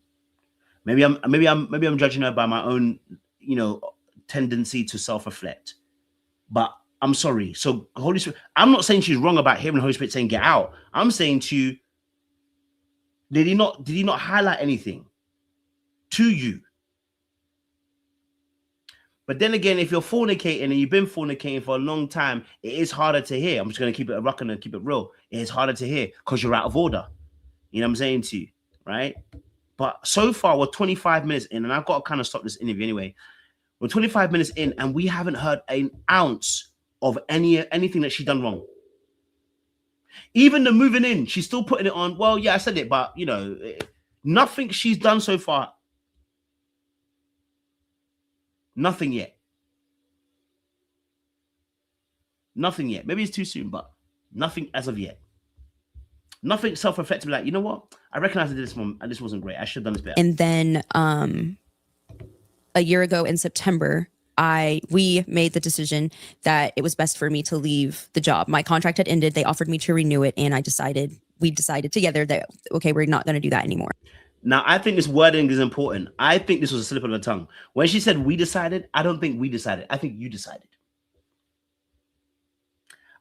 Maybe I'm judging her by my own, tendency to self-reflect. But I'm sorry. So Holy Spirit, I'm not saying she's wrong about hearing the Holy Spirit saying get out. I'm saying to you, did he not highlight anything to you. But then again, if you're fornicating and you've been fornicating for a long time, it is harder to hear. I'm just going to keep it a rock and keep it real. It is harder to hear because you're out of order. You know what I'm saying to you, right? But so far, we're 25 minutes in, and I've got to kind of stop this interview anyway. We're 25 minutes in, and we haven't heard an ounce of anything that she's done wrong. Even the moving in, she's still putting it on. Well, yeah, I said it, but, you know, nothing she's done so far. Nothing yet. Nothing yet. Maybe it's too soon, but nothing as of yet. Nothing self-reflective like, you know what? I recognize I did this one and this wasn't great. I should have done this better. And then a year ago in September, we made the decision that it was best for me to leave the job. My contract had ended. They offered me to renew it, and we decided together that, okay, we're not going to do that anymore. Now, I think this wording is important. I think this was a slip of the tongue. When she said we decided, I don't think we decided. I think you decided.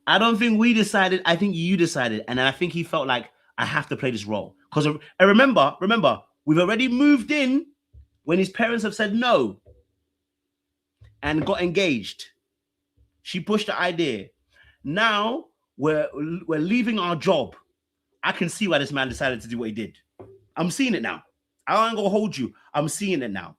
I don't think we decided. I think you decided. And I think he felt like, I have to play this role. Because remember, we've already moved in when his parents have said no and got engaged. She pushed the idea. Now we're leaving our job. I can see why this man decided to do what he did. I'm seeing it now. I ain't gonna hold you. I'm seeing it now.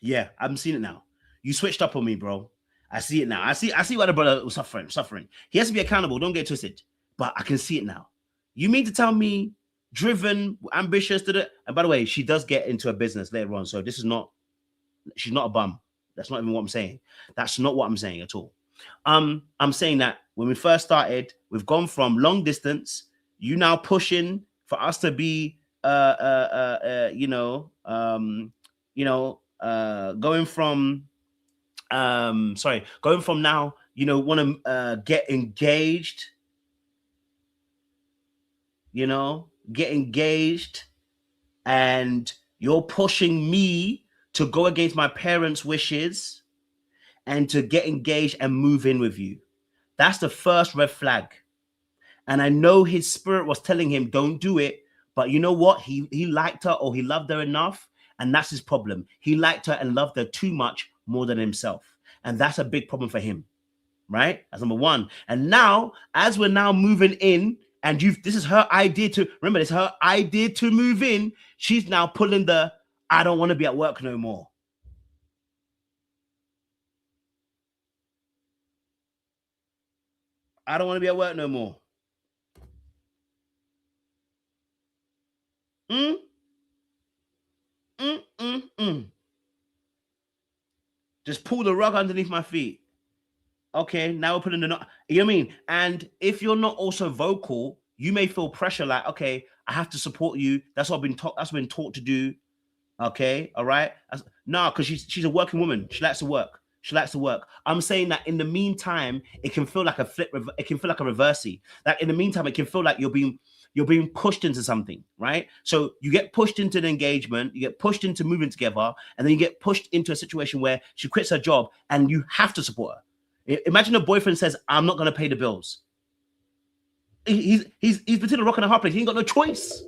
Yeah, I'm seeing it now. You switched up on me, bro. I see it now. I see why the brother was suffering. He has to be accountable. Don't get twisted. But I can see it now. You mean to tell me, driven, ambitious, and by the way, she does get into a business later on. So this is not, she's not a bum. That's not even what I'm saying. That's not what I'm saying at all. I'm saying that when we first started, we've gone from long distance, you now pushing for us to be going from now, want to get engaged, get engaged, and you're pushing me to go against my parents' wishes and to get engaged and move in with you. That's the first red flag. And I know his spirit was telling him, don't do it. But you know what? He liked her, or he loved her enough. And that's his problem. He liked her and loved her too much, more than himself. And that's a big problem for him, right? That's number one. And now, as we're now moving in, and this is her idea to, remember, it's her idea to move in. She's now pulling the, I don't want to be at work no more. I don't want to be at work no more. Just pull the rug underneath my feet. Okay, now we're putting the, you know what I mean? And if you're not also vocal, you may feel pressure like, okay, I have to support you. That's what I've been taught. That's what I've been taught to do. Okay, all right. No, because she's a working woman. She likes to work. She likes to work. I'm saying that in the meantime, it can feel like a flip. It can feel like a reversey. Like in the meantime, it can feel like you're being pushed into something, right? So you get pushed into the engagement, you get pushed into moving together, and then you get pushed into a situation where she quits her job and you have to support her. Imagine a boyfriend says, I'm not going to pay the bills. He's between a rock and a hard place. He ain't got no choice,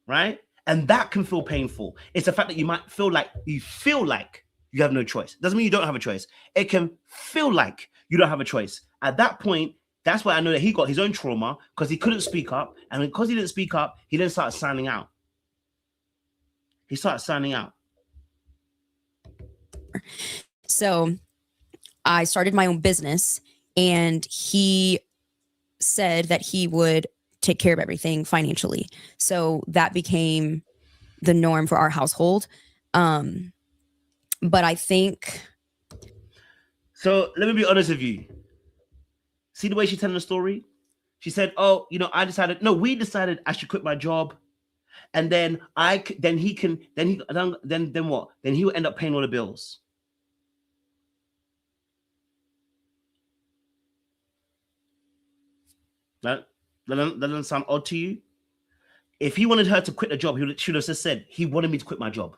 right? And that can feel painful. It's the fact that you might feel like you have no choice. Doesn't mean you don't have a choice. It can feel like you don't have a choice. At that point, that's why I know that he got his own trauma, because he couldn't speak up. And because he didn't speak up, he then started signing out. So I started my own business, and he said that he would take care of everything financially. So that became the norm for our household. But I think... So let me be honest with you. See the way she's telling the story? She said, we decided I should quit my job. And then then he what? Then he will end up paying all the bills. That doesn't sound odd to you? If he wanted her to quit the job, he should have just said, he wanted me to quit my job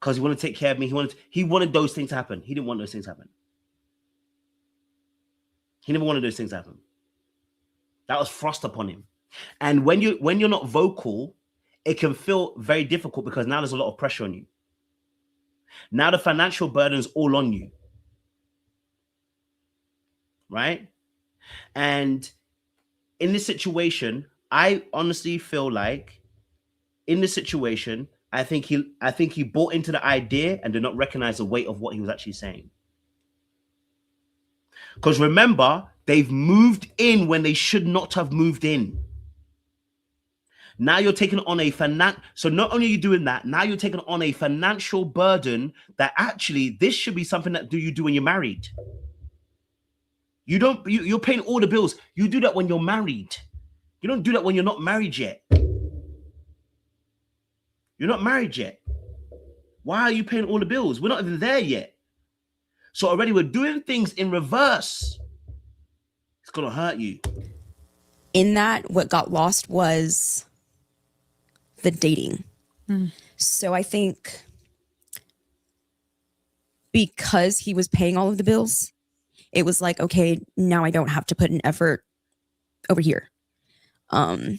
because he wanted to take care of me. He wanted those things to happen. He didn't want those things to happen. He never wanted those things to happen. That was thrust upon him. And when you're not vocal, it can feel very difficult because now there's a lot of pressure on you. Now the financial burden is all on you, right? And in this situation, I honestly feel like in this situation, I think he bought into the idea and did not recognize the weight of what he was actually saying. Because remember, they've moved in when they should not have moved in. Now you're taking on a so not only are you doing that, now you're taking on a financial burden that actually this should be something that you do when you're married. You're paying all the bills. You do that when you're married. You don't do that when you're not married yet. You're not married yet. Why are you paying all the bills? We're not even there yet. So already we're doing things in reverse. It's going to hurt you. In that, what got lost was the dating. So I think because he was paying all of the bills, it was like, okay, now I don't have to put an effort over here. And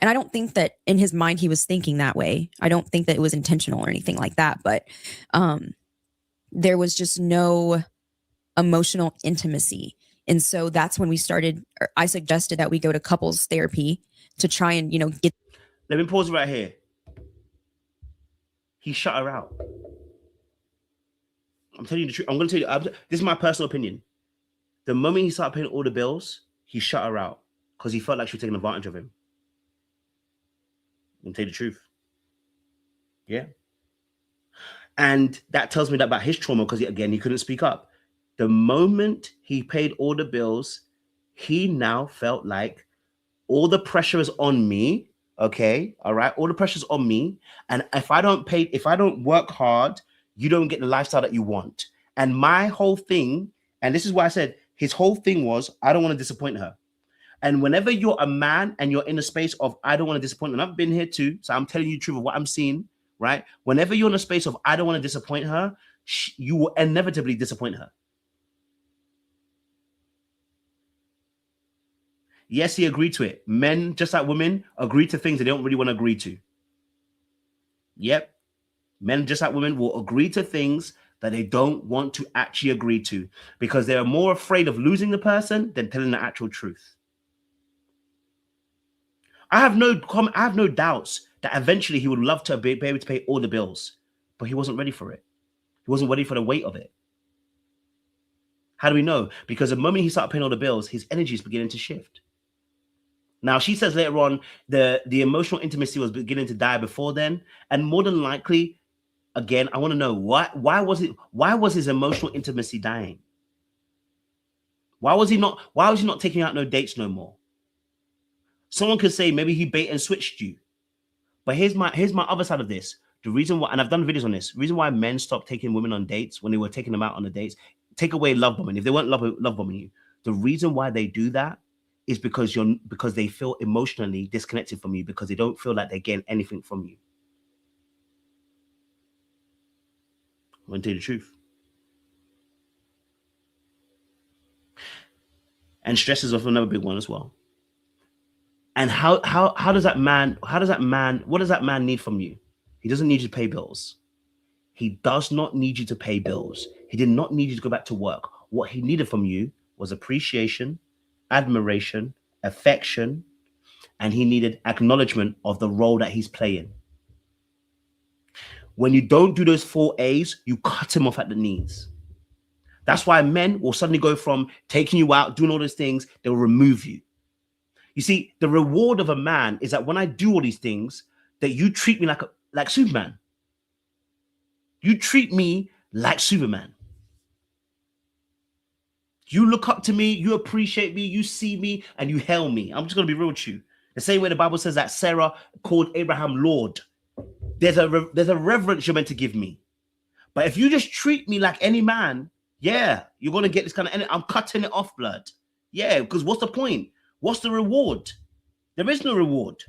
I don't think that in his mind he was thinking that way. I don't think that it was intentional or anything like that. But there was just no emotional intimacy. And so that's when we started, or I suggested that we go to couples therapy to try and, get. Let me pause right here. He shut her out. I'm telling you the truth. I'm going to tell you, this is my personal opinion. The moment he started paying all the bills, he shut her out because he felt like she was taking advantage of him. I'm going to tell you the truth. Yeah. And that tells me that about his trauma because, again, he couldn't speak up. The moment he paid all the bills, he now felt like all the pressure is on me. Okay. All right. All the pressure's on me. And if I don't work hard, you don't get the lifestyle that you want. And my whole thing, and this is why I said his whole thing was, I don't want to disappoint her. And whenever you're a man and you're in a space of, I don't want to disappoint her, and I've been here too, so I'm telling you the truth of what I'm seeing, right? Whenever you're in a space of, I don't want to disappoint her, you will inevitably disappoint her. Yes, he agreed to it. Men, just like women, agree to things they don't really want to agree to. Yep. Men, just like women, will agree to things that they don't want to actually agree to because they are more afraid of losing the person than telling the actual truth. I have no doubts that eventually he would love to be able to pay all the bills, but he wasn't ready for it. He wasn't ready for the weight of it. How do we know? Because the moment he started paying all the bills, his energy is beginning to shift. Now, she says later on, the emotional intimacy was beginning to die before then. And more than likely, again, I want to know why was his emotional intimacy dying? Why was he not taking out no dates no more? Someone could say maybe he bait and switched you. But here's my other side of this. The reason why, and I've done videos on this, the reason why men stopped taking women on dates when they were taking them out on the dates, take away love bombing. If they weren't love bombing you, the reason why they do that is because they feel emotionally disconnected from you because they don't feel like they're getting anything from you. I'm going to tell you the truth. And stress is also another big one as well. And how does that man, what does that man need from you? He doesn't need you to pay bills. He does not need you to pay bills. He did not need you to go back to work. What he needed from you was appreciation, admiration, affection, and he needed acknowledgement of the role that he's playing. When you don't do those 4 A's, you cut him off at the knees. That's why men will suddenly go from taking you out, doing all those things, they'll remove you. You see, the reward of a man is that when I do all these things, that you treat me like Superman. You treat me like Superman. You look up to me, you appreciate me, you see me, and you hail me. I'm just going to be real with you. The same way the Bible says that Sarah called Abraham Lord. There's a reverence you're meant to give me. But if you just treat me like any man, yeah, you're going to get this kind of, I'm cutting it off, blood. Yeah, because what's the point? What's the reward? There is no reward.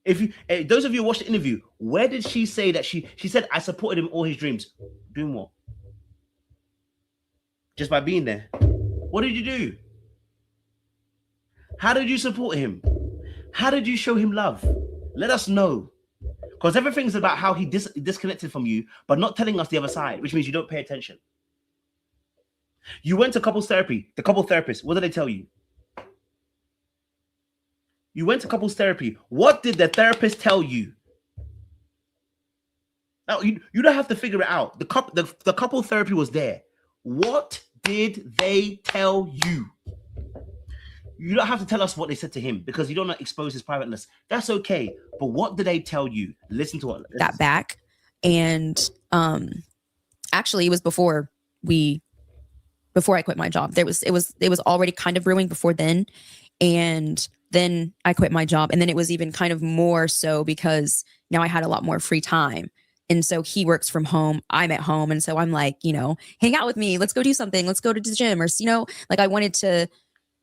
If you, those of you who watched the interview, where did she say that she said, I supported him all his dreams? Doing what? Just by being there. What did you do? How did you support him? How did you show him love? Let us know. Because everything's about how he disconnected from you, but not telling us the other side, which means you don't pay attention. You went to couples therapy. The couple therapist, what did they tell you? You went to couples therapy. What did the therapist tell you? Now, you don't have to figure it out. The couple therapy was there. What did they tell you? You don't have to tell us what they said to him because you don't want to expose his privateness. That's okay. But what did they tell you? Listen to what got back. And actually it was before I quit my job. It was already kind of brewing before then. And then I quit my job. And then it was even kind of more so because now I had a lot more free time. And so he works from home. I'm at home. And so I'm like, you know, hang out with me. Let's go do something. Let's go to the gym. Or, you know, like I wanted to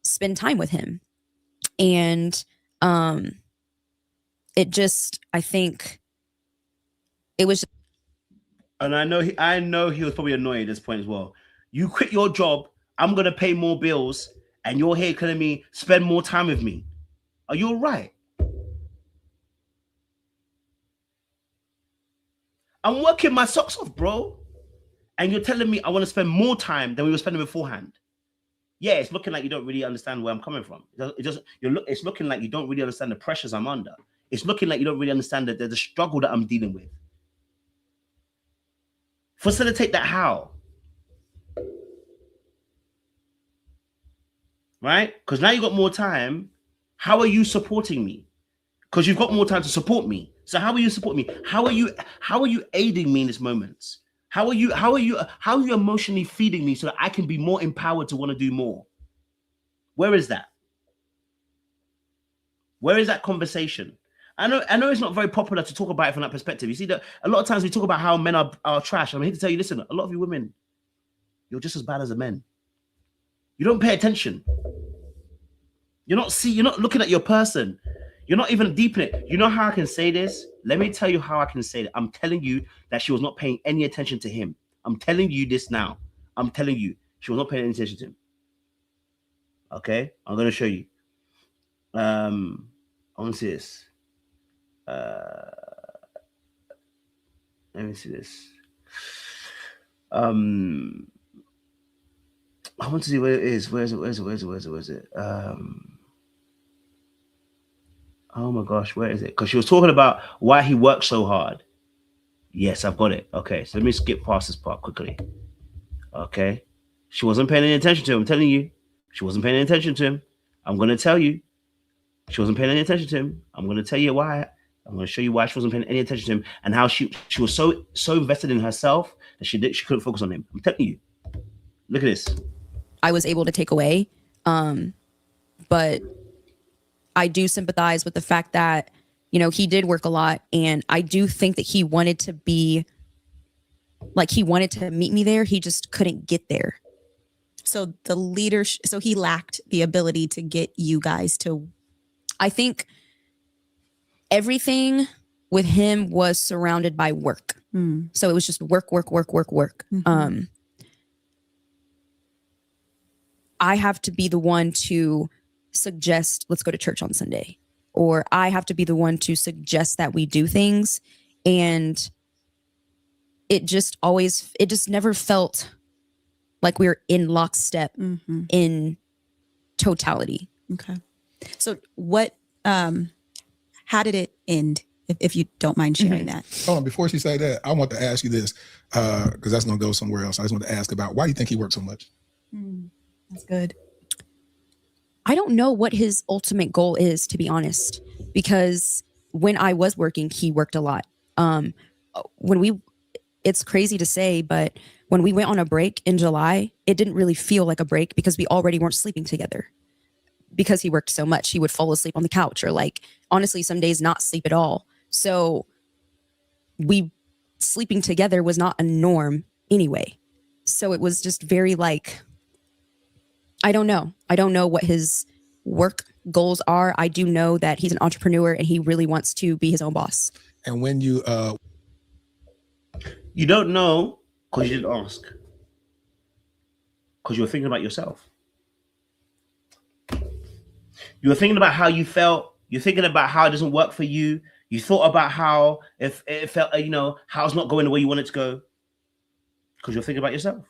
spend time with him. And it just, I think it was. And I know he was probably annoyed at this point as well. You quit your job. I'm going to pay more bills. And you're here telling me spend more time with me. Are you all right? I'm working my socks off, bro. And you're telling me I want to spend more time than we were spending beforehand. Yeah, it's looking like you don't really understand where I'm coming from. It's looking like you don't really understand the pressures I'm under. It's looking like you don't really understand the struggle that I'm dealing with. Facilitate that how? Right? Because now you've got more time. How are you supporting me? Because you've got more time to support me. So how are you supporting me? How are you aiding me in this moment? How are you emotionally feeding me so that I can be more empowered to want to do more? Where is that? Where is that conversation? I know it's not very popular to talk about it from that perspective. You see that a lot of times we talk about how men are trash. I'm here to tell you, listen, a lot of you women, you're just as bad as the men. You don't pay attention. You're not looking at your person. You're not even deep in it. You know how I can say this? Let me tell you how I can say that. I'm telling you that she was not paying any attention to him. I'm telling you this now. I'm telling you, she was not paying any attention to him. Okay? I'm going to show you. I want to see this. Let me see this. I want to see where it is. Where is it? Oh my gosh, where is it? Because she was talking about why he works so hard. Yes, I've got it. Okay, so let me skip past this part quickly. Okay. She wasn't paying any attention to him. I'm telling you. She wasn't paying any attention to him. I'm going to tell you. She wasn't paying any attention to him. I'm going to tell you why. I'm going to show you why she wasn't paying any attention to him and how she was so invested in herself that she couldn't focus on him. I'm telling you. Look at this. I was able to take away. But I do sympathize with the fact that, you know, he did work a lot. And I do think that he wanted to meet me there. He just couldn't get there. So so he lacked the ability to get you guys to. I think everything with him was surrounded by work. So it was just work. Mm-hmm. I have to be the one to suggest, let's go to church on Sunday, or I have to be the one to suggest that we do things. And it just never felt like we were in lockstep in totality. Okay. So how did it end? If you don't mind sharing that. Oh, and before she say that, I want to ask you this, because that's going to go somewhere else. I just want to ask about why do you think he worked so much? That's good. I don't know what his ultimate goal is, to be honest, because when I was working, he worked a lot. It's crazy to say, but when we went on a break in July, it didn't really feel like a break because we already weren't sleeping together. Because he worked so much, he would fall asleep on the couch or honestly, some days not sleep at all. So sleeping together was not a norm anyway. So it was just very I don't know. I don't know what his work goals are. I do know that he's an entrepreneur and he really wants to be his own boss. And when you don't know because you didn't ask. Because you were thinking about yourself. You were thinking about how you felt. You're thinking about how it doesn't work for you. You thought about how if it felt, you know, how it's not going the way you want it to go, because you're thinking about yourself.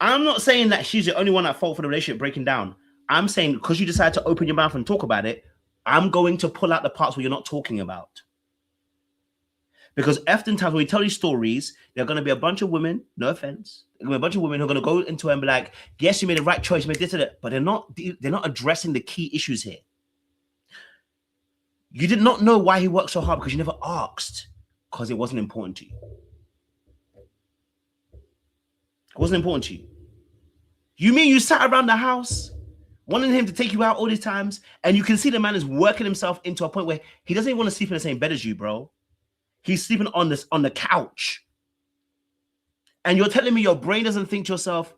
I'm not saying that she's the only one at fault for the relationship breaking down. I'm saying because you decide to open your mouth and talk about it, I'm going to pull out the parts where you're not talking about. Because oftentimes when we tell these stories, there are going to be a bunch of women, no offense, there are going to be a bunch of women who are going to go into it and be like, yes, you made the right choice, you made this and that, but they're not addressing the key issues here. You did not know why he worked so hard because you never asked, because it wasn't important to you. It wasn't important to you. You mean you sat around the house wanting him to take you out all these times, and you can see the man is working himself into a point where he doesn't even want to sleep in the same bed as you, bro. He's sleeping on the couch. And you're telling me your brain doesn't think to yourself,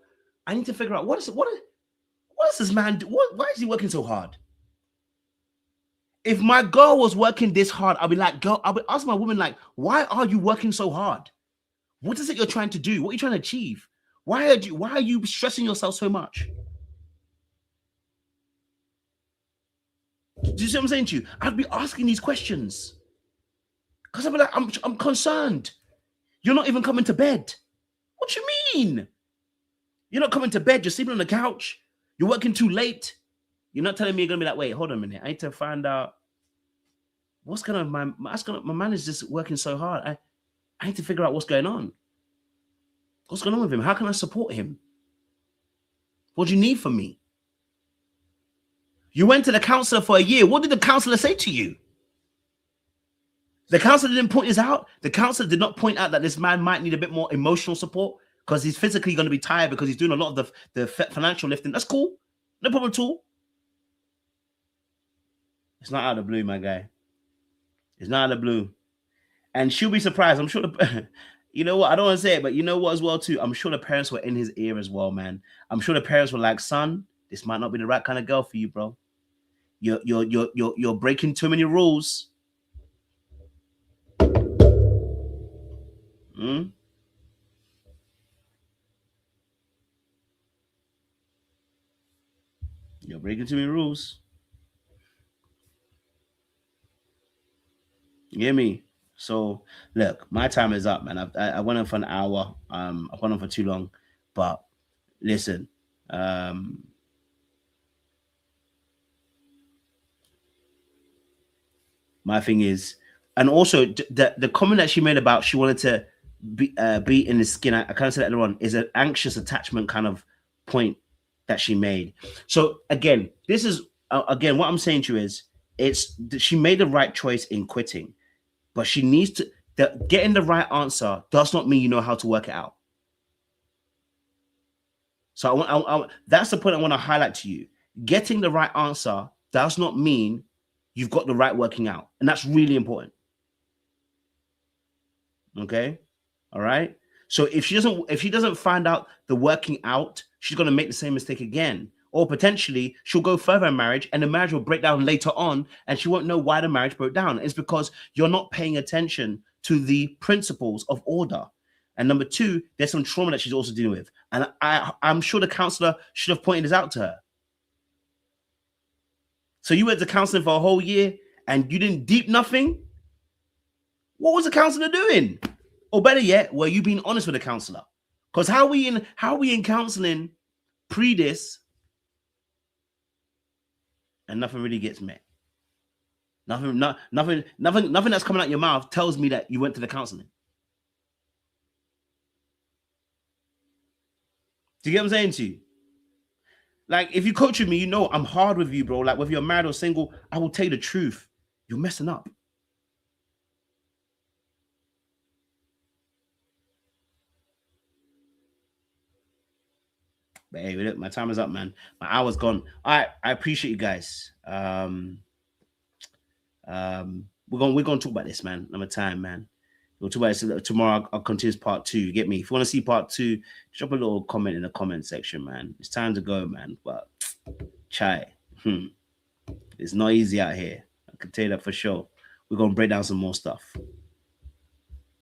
I need to figure out what is this man do? Why is he working so hard? If my girl was working this hard, I'll be like, girl, I'll be asking my woman, like, why are you working so hard? What is it you're trying to do? What are you trying to achieve? Why are you stressing yourself so much? Do you see what I'm saying to you? I'd be asking these questions. Because I'd be like, I'm concerned. You're not even coming to bed. What do you mean? You're not coming to bed. You're sleeping on the couch. You're working too late. You're not telling me you're going to be like, wait, hold on a minute. I need to find out what's going on. My man is just working so hard. I need to figure out what's going on. What's going on with him? How can I support him? What do you need from me? You went to the counselor for a year. What did the counselor say to you? The counselor didn't point this out. The counselor did not point out that this man might need a bit more emotional support because he's physically going to be tired because he's doing a lot of the financial lifting. That's cool. No problem at all. It's not out of the blue, my guy. It's not out of the blue. And she'll be surprised. I'm sure you know what? I don't want to say it, but you know what as well too? I'm sure the parents were in his ear as well, man. I'm sure the parents were like, son, this might not be the right kind of girl for you, bro. You're breaking too many rules. You're breaking too many rules. You hear me? So look, my time is up, man. I went on for an hour. I went on for too long, but listen. My thing is, and also the comment that she made about she wanted to be in his skin. I kind of said that earlier on, is an anxious attachment kind of point that she made. So again, this is again what I'm saying to you is she made the right choice in quitting, but she needs to getting the right answer does not mean you know how to work it out. So that's the point I want to highlight to you. Getting the right answer does not mean you've got the right working out, and that's really important. Okay, all right. So if she doesn't find out the working out, she's going to make the same mistake again, or potentially she'll go further in marriage, and the marriage will break down later on, and she won't know why the marriage broke down. It's because you're not paying attention to the principles of order. And number two, there's some trauma that she's also dealing with, and I'm sure the counselor should have pointed this out to her. So you went to counseling for a whole year and you didn't deep nothing? What was the counselor doing? Or better yet, were you being honest with the counselor? Because how are we in counseling pre this and nothing really gets met? Nothing that's coming out your mouth tells me that you went to the counseling. Do you get what I'm saying to you? Like, if you coach with me, you know I'm hard with you, bro. Like, whether you're married or single, I will tell you the truth. You're messing up. But hey, look, my time is up, man. My hour's gone. All right, I appreciate you guys. We're gonna talk about this, man. Another time, man. We'll talk about this tomorrow. I'll continue part 2. You get me? If you want to see part 2, drop a little comment in the comment section, man. It's time to go, man. But chai, it's not easy out here. I can tell you that for sure. We're gonna break down some more stuff.